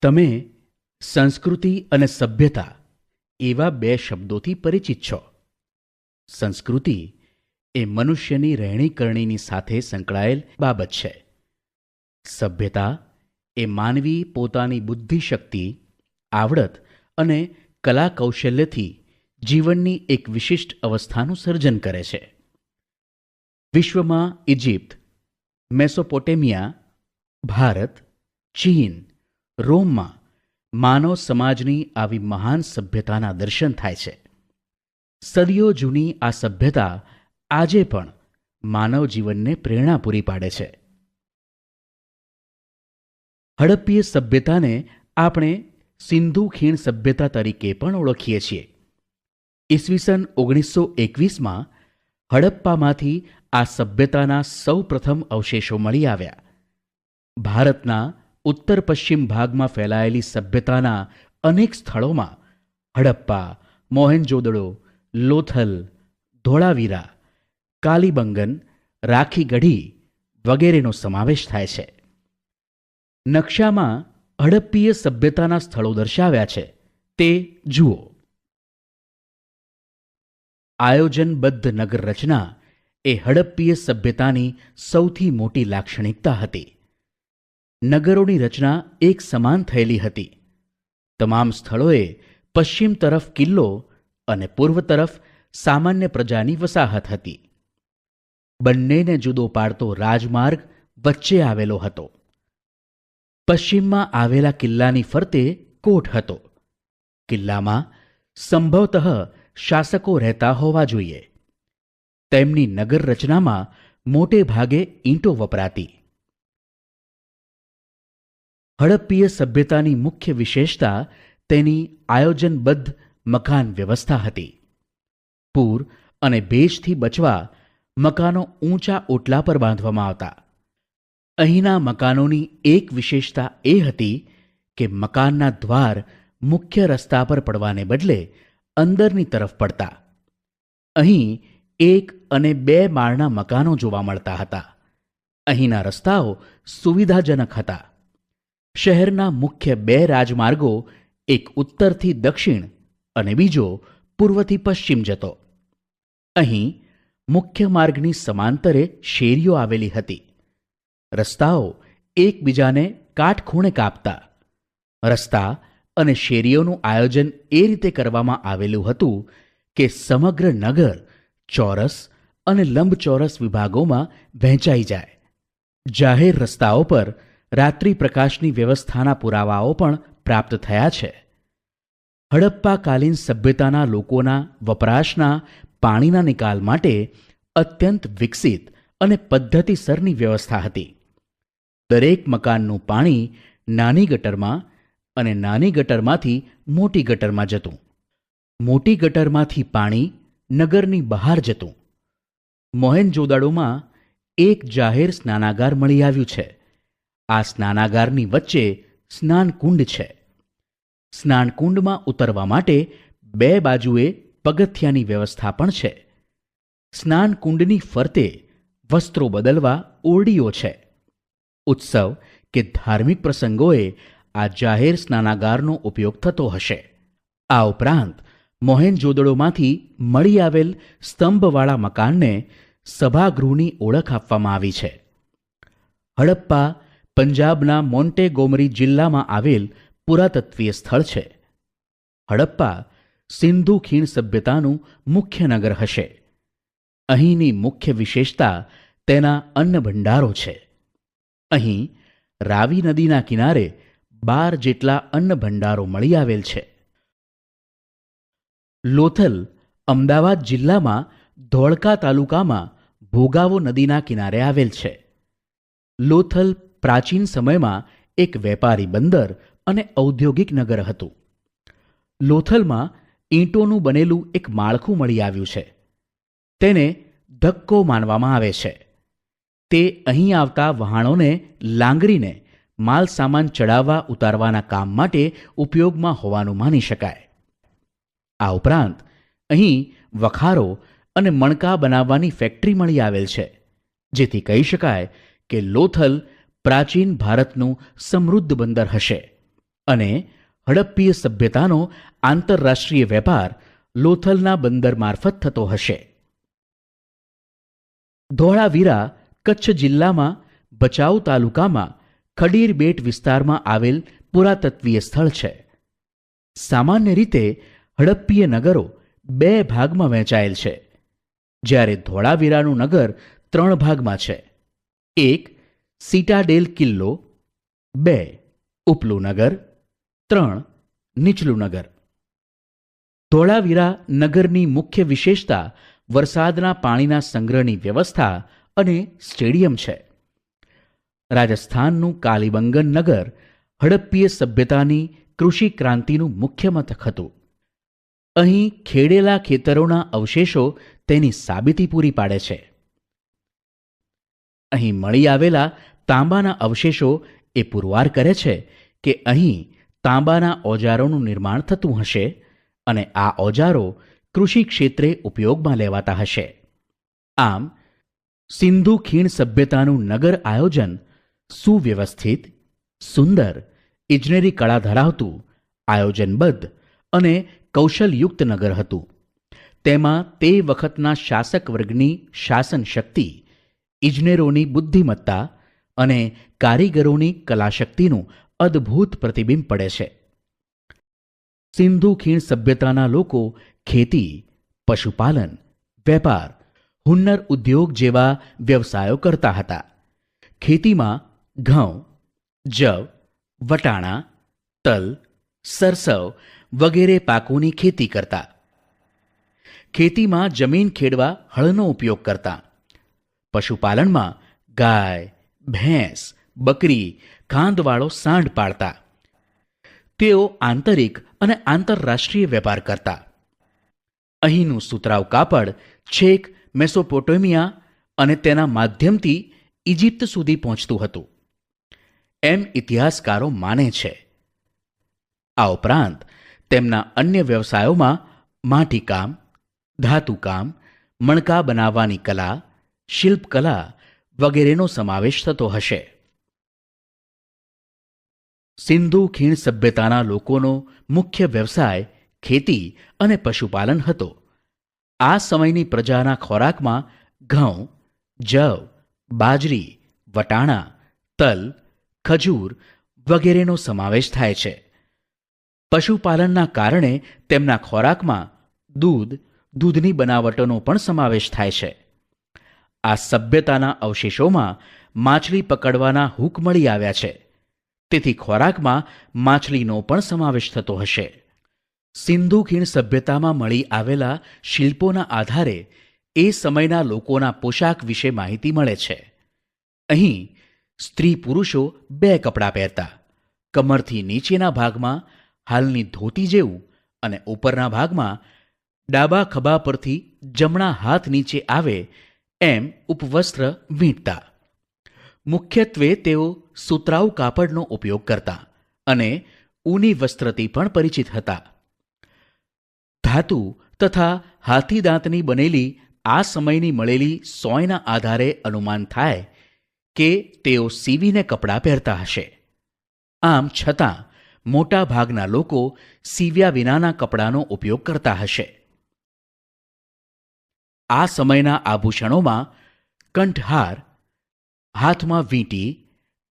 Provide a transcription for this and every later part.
તમે સંસ્કૃતિ અને સભ્યતા એવા બે શબ્દોથી પરિચિત છો. સંસ્કૃતિ એ મનુષ્યની રહેણીકરણીની સાથે સંકળાયેલ બાબત છે. સભ્યતા એ માનવી પોતાની બુદ્ધિશક્તિ, આવડત અને કલા કૌશલ્યથી જીવનની એક વિશિષ્ટ અવસ્થાનું સર્જન કરે છે. વિશ્વમાં ઇજિપ્ત, મેસોપોટેમિયા, ભારત, ચીન, રોમમાં માનવ સમાજની આવી મહાન સભ્યતાના દર્શન થાય છે. સદીઓ જૂની આ સભ્યતા આજે પણ માનવ જીવનને પ્રેરણા પૂરી પાડે છે. હડપ્પીય સભ્યતાને આપણે સિંધુ ખીણ સભ્યતા તરીકે પણ ઓળખીએ છીએ. ઈસવીસન 1921માં હડપ્પામાંથી આ સભ્યતાના સૌ પ્રથમ અવશેષો મળી આવ્યા. ભારતના ઉત્તર પશ્ચિમ ભાગમાં ફેલાયેલી સભ્યતાના અનેક સ્થળોમાં હડપ્પા, મોહેનજોદડો, લોથલ, ધોળાવીરા, કાલીબંગન, રાખીગઢી વગેરેનો સમાવેશ થાય છે. નકશામાં હડપ્પીય સભ્યતાના સ્થળો દર્શાવ્યા છે, તે જુઓ. આયોજનબદ્ધ નગર રચના એ હડપ્પીય સભ્યતાની સૌથી મોટી લાક્ષણિકતા હતી. નગરોની રચના એક સમાન થયેલી હતી. તમામ સ્થળોએ પશ્ચિમ તરફ કિલ્લો અને પૂર્વ તરફ સામાન્ય પ્રજાની વસાહત હતી. બંનેને જુદો પાડતો રાજમાર્ગ વચ્ચે આવેલો હતો. પશ્ચિમમાં આવેલા કિલ્લાની ફરતે કોટ હતો. કિલ્લામાં સંભવતઃ શાસકો રહેતા હોવા જોઈએ. તેમની નગર રચનામાં મોટે ભાગે ઈંટો વપરાતી. હડપ્પીય સભ્યતાની મુખ્ય વિશેષતા તેની આયોજનબદ્ધ મકાન વ્યવસ્થા હતી. પૂર અને ભેજથી બચવા મકાનો ઊંચા ઓટલા પર બાંધવામાં આવતા. અહીંના મકાનોની એક વિશેષતા એ હતી કે મકાનના દ્વાર મુખ્ય રસ્તા પર પડવાને બદલે અંદરની તરફ પડતા. અહીં 1 અને 2 માળના મકાનો જોવા મળતા હતા. અહીંના રસ્તાઓ સુવિધાજનક હતા. શહેરના મુખ્ય 2 રાજમાર્ગો, એક ઉત્તરથી દક્ષિણ અને બીજો પૂર્વથી પશ્ચિમ જતો. અહીં મુખ્ય માર્ગની સમાંતરે શેરીઓ આવેલી હતી. રસ્તાઓ એકબીજાને કાટખૂણે કાપતા. રસ્તા અને શેરીઓનું આયોજન એ રીતે કરવામાં આવેલું હતું કે સમગ્ર નગર ચોરસ અને લંબચોરસ વિભાગોમાં વહેંચાઈ જાય. જાહેર રસ્તાઓ પર રાત્રિ પ્રકાશની વ્યવસ્થાના પુરાવાઓ પણ પ્રાપ્ત થયા છે. હડપ્પાકાલીન સભ્યતાના લોકોના વપરાશના પાણીના નિકાલ માટે અત્યંત વિકસિત અને પદ્ધતિસરની વ્યવસ્થા હતી. દરેક મકાનનું પાણી નાની ગટરમાં અને નાની ગટરમાંથી મોટી ગટરમાં જતું. મોટી ગટરમાંથી પાણી નગરની બહાર જતું. મોહેનજોદાડોમાં એક જાહેર સ્નાનાગાર મળી આવ્યું છે. આ સ્નાનાગારની વચ્ચે સ્નાનકુંડ છે. સ્નાનકુંડમાં ઉતરવા માટે 2 બાજુએ પગથિયાની વ્યવસ્થા પણ છે. સ્નાનકુંડની ફરતે વસ્ત્રો બદલવા ઓરડીઓ છે. ઉત્સવ કે ધાર્મિક પ્રસંગોએ આ જાહેર સ્નાનાગારનો ઉપયોગ થતો હશે. આ ઉપરાંત મોહેનજોદડોમાંથી મળી આવેલ સ્તંભવાળા મકાનને સભાગૃહની ઓળખ આપવામાં આવી છે. હડપ્પા પંજાબના મોન્ટેગોમરી જિલ્લામાં આવેલ પુરાતત્વીય સ્થળ છે. હડપ્પા સિંધુ ખીણ સભ્યતાનું મુખ્ય નગર હશે. અહીંની મુખ્ય વિશેષતા તેના અન્ન ભંડારો છે. અહીં રાવી નદીના કિનારે 12 જેટલા અન્ન ભંડારો મળી આવેલ છે. લોથલ અમદાવાદ જિલ્લામાં ધોળકા તાલુકામાં ભોગાવો નદીના કિનારે આવેલ છે. લોથલ પ્રાચીન સમયમાં એક વેપારી બંદર અને ઔદ્યોગિક નગર હતું. લોથલમાં ઈંટોનું બનેલું એક માળખું મળી આવ્યું છે. તેને ધક્કો માનવામાં આવે છે. તે અહીં આવતા વહાણોને લાંગરીને માલ સામાન ચડાવવા ઉતારવાના કામ માટે ઉપયોગમાં હોવાનું માની શકાય. આ ઉપરાંત અહીં વખારો અને મણકા બનાવવાની ફેક્ટરી મળી આવેલ છે, જેથી કહી શકાય કે લોથલ પ્રાચીન ભારતનું સમૃદ્ધ બંદર હશે. અને હડપ્પીય સભ્યતાનો આંતરરાષ્ટ્રીય વેપાર લોથલના બંદર મારફત થતો હશે. ધોળાવીરા કચ્છ જિલ્લામાં ભચાઉ તાલુકામાં ખડીર બેટ વિસ્તારમાં આવેલ પુરાતત્વીય સ્થળ છે. સામાન્ય રીતે હડપ્પીય નગરો 2 ભાગમાં વહેંચાયેલ છે, જ્યારે ધોળાવીરાનું નગર 3 ભાગમાં છે. 1 સિટાડેલ કિલ્લો, 2 ઉપલું નગર, 3 નીચલું નગર. ધોળાવીરા નગરની મુખ્ય વિશેષતા વરસાદના પાણીના સંગ્રહની વ્યવસ્થા અને સ્ટેડિયમ છે. રાજસ્થાનનું કાલીબંગન નગર હડપ્પીય સભ્યતાની કૃષિ ક્રાંતિનું મુખ્ય મથક હતું. અહીં ખેડેલા ખેતરોના અવશેષો તેની સાબિતી પૂરી પાડે છે. અહીં મળી આવેલા તાંબાના અવશેષો એ પુરવાર કરે છે કે અહીં તાંબાના ઓજારોનું નિર્માણ થતું હશે અને આ ઓજારો કૃષિ ક્ષેત્રે ઉપયોગમાં લેવાતા હશે. આમ સિંધુ ખીણ સભ્યતાનું નગર આયોજન સુવ્યવસ્થિત, સુંદર, ઇજનેરી કળા ધરાવતું, આયોજનબદ્ધ અને કૌશલયુક્ત નગર હતું. તેમાં તે વખતના શાસક વર્ગની શાસન શક્તિ, ઇજનેરોની બુદ્ધિમત્તા અને કારીગરોની કલાશક્તિનું અદ્ભુત પ્રતિબિંબ પડે છે. સિંધુ ખીણ સભ્યતાના લોકો ખેતી, પશુપાલન, વેપાર, હુન્નર ઉદ્યોગ જેવા વ્યવસાયો કરતા હતા. ખેતીમાં ઘઉં, જવ, વટાણા, તલ, સરસવ વગેરે પાકોની ખેતી કરતા. ખેતીમાં જમીન ખેડવા હળનો ઉપયોગ કરતા. પશુપાલનમાં ગાય, ભેંસ, બકરી, ખાંદવાળો સાંઢ પાળતા. તેઓ આંતરિક અને આંતરરાષ્ટ્રીય વેપાર કરતા. અહીંનું સુતરાઉ કાપડ છેક મેસોપોટેમિયા અને તેના માધ્યમથી ઇજિપ્ત સુધી પહોંચતું હતું, એમ ઇતિહાસકારો માને છે. આ ઉપરાંત તેમના અન્ય વ્યવસાયોમાં માટીકામ, ધાતુકામ, મણકા બનાવવાની કલા, શિલ્પકલા વગેરેનો સમાવેશ થતો હશે. સિંધુ ખીણ સભ્યતાના લોકોનો મુખ્ય વ્યવસાય ખેતી અને પશુપાલન હતો. આ સમયની પ્રજાના ખોરાકમાં ઘઉં, જવ, બાજરી, વટાણા, તલ, ખજૂર વગેરેનો સમાવેશ થાય છે. પશુપાલનના કારણે તેમના ખોરાકમાં દૂધ, દૂધની બનાવટોનો પણ સમાવેશ થાય છે. આ સભ્યતાના અવશેષોમાં માછલી પકડવાના હૂક મળી આવ્યા છે, તેથી ખોરાકમાં માછલીનો પણ સમાવેશ થતો હશે. સિંધુ ખીણ સભ્યતામાં મળી આવેલા શિલ્પોના આધારે એ સમયના લોકોના પોશાક વિશે માહિતી મળે છે. અહીં સ્ત્રી પુરુષો 2 કપડાં પહેરતા. કમરથી નીચેના ભાગમાં હાલની ધોતી જેવું અને ઉપરના ભાગમાં ડાબા ખભા પરથી જમણા હાથ નીચે આવે એમ ઉપવસ્ત્ર વીંટતા. મુખ્યત્વે તેઓ સુતરાઉ કાપડનો ઉપયોગ કરતા અને ઊની વસ્ત્રથી પણ પરિચિત હતા. ધાતુ તથા હાથીદાંતની બનેલી આ સમયની મળેલી સોયના આધારે અનુમાન થાય કે તેઓ સીવીને કપડાં પહેરતા હશે. આમ છતાં મોટા ભાગના લોકો સીવ્યા વિનાના કપડાનો ઉપયોગ કરતા હશે. આ સમયના આભૂષણોમાં કંઠહાર, હાથમાં વીંટી,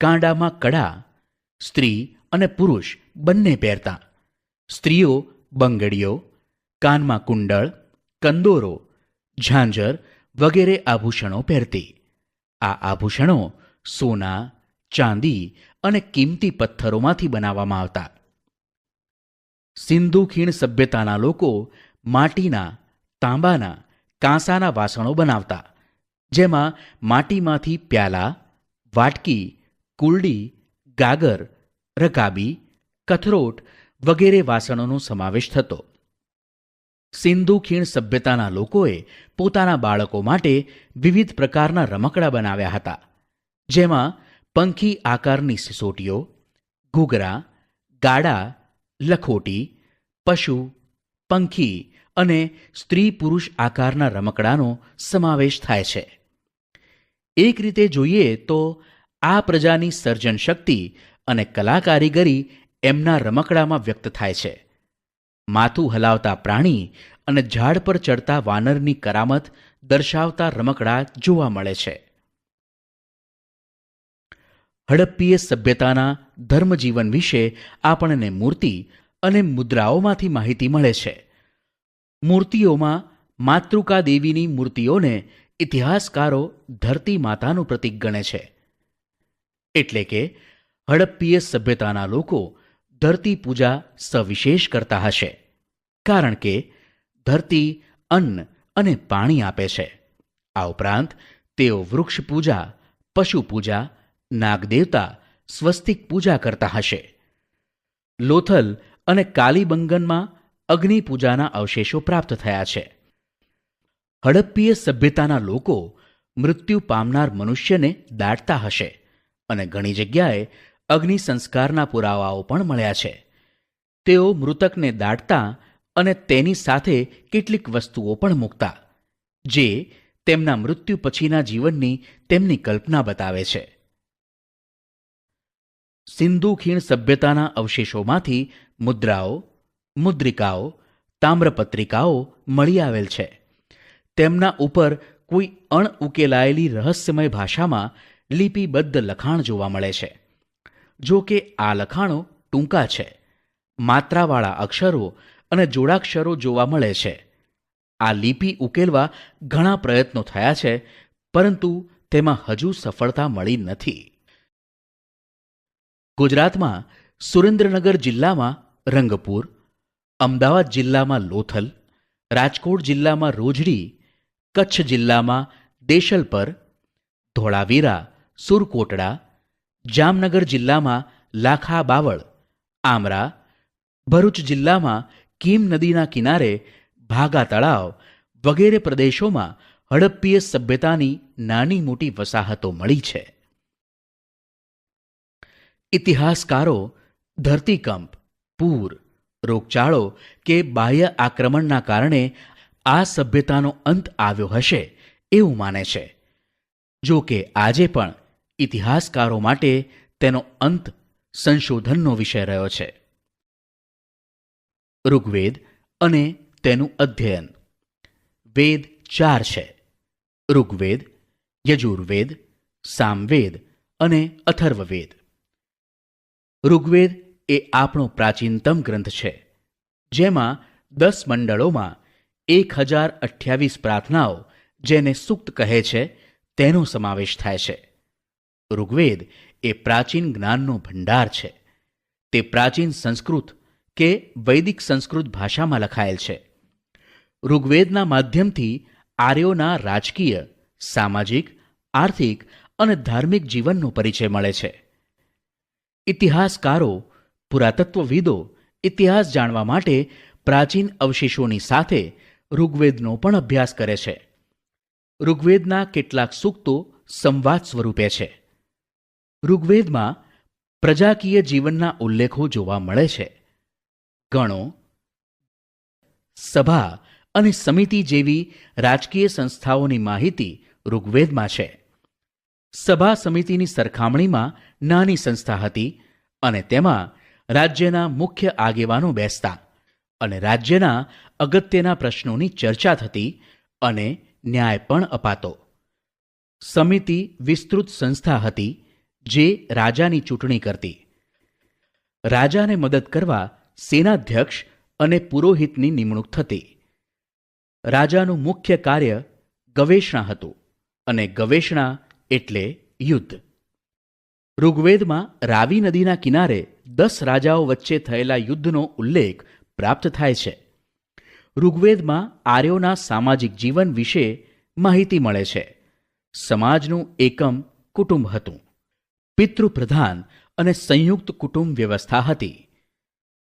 કાંડામાં કડા સ્ત્રી અને પુરુષ બંને પહેરતા. સ્ત્રીઓ બંગડીઓ, કાનમાં કુંડળ, કંદોરો, ઝાંઝર વગેરે આભૂષણો પહેરતી. આ આભૂષણો સોના, ચાંદી અને કિંમતી પથ્થરોમાંથી બનાવવામાં આવતા. સિંધુ ખીણ સભ્યતાના લોકો માટીના, તાંબાના, કાંસાના વાસણો બનાવતા, જેમાં માટીમાંથી પ્યાલા, વાટકી, કુલડી, ગાગર, રકાબી, કથરોટ વગેરે વાસણોનો સમાવેશ થતો. સિંધુ ખીણ સભ્યતાના લોકોએ પોતાના બાળકો માટે વિવિધ પ્રકારના રમકડા બનાવ્યા હતા, જેમાં પંખી આકારની સિસોટીઓ, ઘૂઘરા, ગાડા, લખોટી, પશુ, પંખી અને સ્ત્રી પુરુષ આકારના રમકડાનો સમાવેશ થાય છે. એક રીતે જોઈએ તો આ પ્રજાની સર્જન શક્તિ અને કલા કારીગરી એમના રમકડામાં વ્યક્ત થાય છે. માથું હલાવતા પ્રાણી અને ઝાડ પર ચડતા વાનરની કરામત દર્શાવતા રમકડા જોવા મળે છે. હડપ્પીય સભ્યતાના ધર્મજીવન વિશે આપણને મૂર્તિ અને મુદ્રાઓમાંથી માહિતી મળે છે. મૂર્તિઓમાં માતૃકા દેવીની મૂર્તિઓને ઇતિહાસકારો ધરતી માતાનું પ્રતીક ગણે છે. એટલે કે હડપ્પીય સભ્યતાના લોકો ધરતી પૂજા સવિશેષ કરતા હશે, કારણ કે ધરતી અન્ન અને પાણી આપે છે. આ ઉપરાંત તેઓ વૃક્ષ પૂજા, પશુ પૂજા, નાગદેવતા, સ્વસ્તિક પૂજા કરતા હશે. લોથલ અને કાલીબંગનમાં અગ્નિ પૂજાના અવશેષો પ્રાપ્ત થયા છે. હડપ્પીય સભ્યતાના લોકો મૃત્યુ પામનાર મનુષ્યને દાટતા હશે અને ઘણી જગ્યાએ અગ્નિ સંસ્કારના પુરાવાઓ પણ મળ્યા છે. તેઓ મૃતકને દાટતા અને તેની સાથે કેટલીક વસ્તુઓ પણ મૂકતા, જે તેમના મૃત્યુ પછીના જીવનની તેમની કલ્પના બતાવે છે. સિંધુ ખીણ સભ્યતાના અવશેષોમાંથી મુદ્રાઓ, મુદ્રિકાઓ, તામ્રપત્રિકાઓ મળી આવેલ છે. તેમના ઉપર કોઈ અણઉકેલાયેલી રહસ્યમય ભાષામાં લિપિબદ્ધ લખાણ જોવા મળે છે. જો કે આ લખાણો ટૂંકા છે, માત્રાવાળા અક્ષરો અને જોડાક્ષરો જોવા મળે છે. આ લિપિ ઉકેલવા ઘણા પ્રયત્નો થયા છે, પરંતુ તેમાં હજુ સફળતા મળી નથી. ગુજરાતમાં સુરેન્દ્રનગર જિલ્લામાં રંગપુર, અમદાવાદ જિલ્લામાં લોથલ, રાજકોટ જિલ્લામાં રોજડી, કચ્છ જિલ્લામાં દેશલપર, ધોળાવીરા, સુરકોટડા, જામનગર જિલ્લામાં લાખા બાવળ, આમરા, ભરૂચ જિલ્લામાં કીમ નદીના કિનારે ભાગા તળાવ વગેરે પ્રદેશોમાં હડપ્પીય સભ્યતાની નાની મોટી વસાહતો મળી છે. ઇતિહાસકારો ધરતીકંપ, પૂર, રોગચાળો કે બાહ્ય આક્રમણના કારણે આ સભ્યતાનો અંત આવ્યો હશે એવું માને છે. જો કે આજે પણ ઇતિહાસકારો માટે તેનો અંત સંશોધનનો વિષય રહ્યો છે. ઋગ્વેદ અને તેનું અધ્યયન. વેદ 4 છે: ઋગ્વેદ, યજુર્વેદ, સામવેદ અને અથર્વવેદ. ઋગ્વેદ એ આપણો પ્રાચીનતમ ગ્રંથ છે, જેમાં 10 મંડળોમાં 1028 પ્રાર્થનાઓ, જેને સૂક્ત કહે છે, તેનો સમાવેશ થાય છે. ઋગ્વેદ એ પ્રાચીન જ્ઞાનનો ભંડાર છે. તે પ્રાચીન સંસ્કૃત કે વૈદિક સંસ્કૃત ભાષામાં લખાયેલ છે. ઋગ્વેદના માધ્યમથી આર્યોના રાજકીય, સામાજિક, આર્થિક અને ધાર્મિક જીવનનો પરિચય મળે છે. ઇતિહાસકારો, પુરાતત્વવિદો ઇતિહાસ જાણવા માટે પ્રાચીન અવશેષોની સાથે ઋગ્વેદનો પણ અભ્યાસ કરે છે. ઋગ્વેદના કેટલાક સૂક્તો સંવાદ સ્વરૂપે છે. ઋગ્વેદમાં પ્રજાકીય જીવનના ઉલ્લેખો જોવા મળે છે. ગણો, સભા અને સમિતિ જેવી રાજકીય સંસ્થાઓની માહિતી ઋગ્વેદમાં છે. સભા સમિતિની સરખામણીમાં નાની સંસ્થા હતી અને તેમાં રાજ્યના મુખ્ય આગેવાનો બેસતા અને રાજ્યના અગત્યના પ્રશ્નોની ચર્ચા થતી અને ન્યાય પણ અપાતો. સમિતિ વિસ્તૃત સંસ્થા હતી જે રાજાની ચૂંટણી કરતી. રાજાને મદદ કરવા સેનાધ્યક્ષ અને પુરોહિતની નિમણૂક થતી. રાજાનું મુખ્ય કાર્ય ગવેષણા હતું અને ગવેષણા એટલે યુદ્ધ. ઋગ્વેદમાં રાવી નદીના કિનારે 10 રાજાઓ વચ્ચે થયેલા યુદ્ધનો ઉલ્લેખ પ્રાપ્ત થાય છે. ઋગ્વેદમાં આર્યોના સામાજિક જીવન વિશે માહિતી મળે છે. સમાજનું એકમ કુટુંબ હતું. પિતૃપ્રધાન અને સંયુક્ત કુટુંબ વ્યવસ્થા હતી.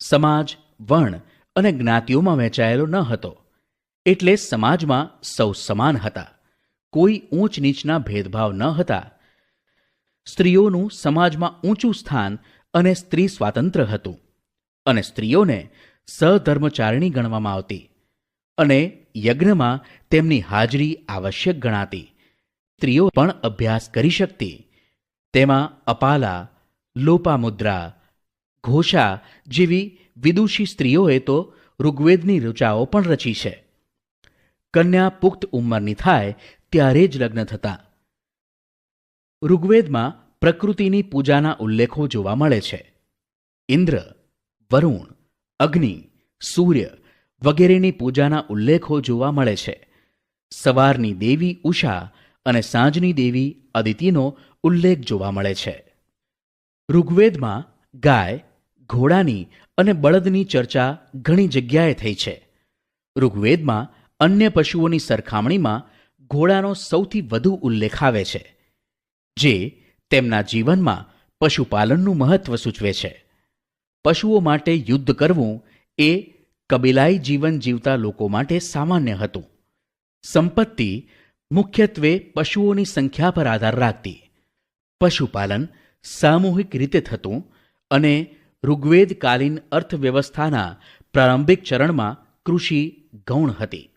સમાજ વર્ણ અને જ્ઞાતિઓમાં વહેંચાયેલો ન હતો, એટલે સમાજમાં સૌ સમાન હતા. કોઈ ઊંચ નીચના ભેદભાવ ન હતા. સ્ત્રીઓનું સમાજમાં ઊંચું સ્થાન અને સ્ત્રી સ્વાતંત્ર્ય હતું અને સ્ત્રીઓને સહધર્મચારિણી ગણવામાં આવતી અને યજ્ઞમાં તેમની હાજરી આવશ્યક ગણાતી. સ્ત્રીઓ પણ અભ્યાસ કરી શકતી. તેમાં અપાલા, લોપામુદ્રા, ઘોષા જેવી વિદુષી સ્ત્રીઓએ તો ઋગ્વેદની ઋચાઓ પણ રચી છે. કન્યા પુખ્ત ઉંમરની થાય ત્યારે જ લગ્ન થતા. ઋગ્વેદમાં પ્રકૃતિની પૂજાના ઉલ્લેખો જોવા મળે છે. ઇન્દ્ર, વરુણ, અગ્નિ, સૂર્ય વગેરેની પૂજાના ઉલ્લેખો જોવા મળે છે. સવારની દેવી ઉષા અને સાંજની દેવી અદિતિનો ઉલ્લેખ જોવા મળે છે. ઋગ્વેદમાં ગાય, ઘોડાની અને બળદની ચર્ચા ઘણી જગ્યાએ થઈ છે. ઋગ્વેદમાં અન્ય પશુઓની સરખામણીમાં ઘોડાનો સૌથી વધુ ઉલ્લેખ આવે છે, જે તેમના જીવનમાં પશુપાલનનું મહત્વ સૂચવે છે. પશુઓ માટે યુદ્ધ કરવું એ કબીલાઈ જીવન જીવતા લોકો માટે સામાન્ય હતું. સંપત્તિ મુખ્યત્વે પશુઓની સંખ્યા પર આધાર રાખતી. પશુપાલન સામૂહિક રીતે થતું અને ઋગ્વેદકાલીન અર્થવ્યવસ્થાના પ્રારંભિક ચરણમાં કૃષિ ગૌણ હતી.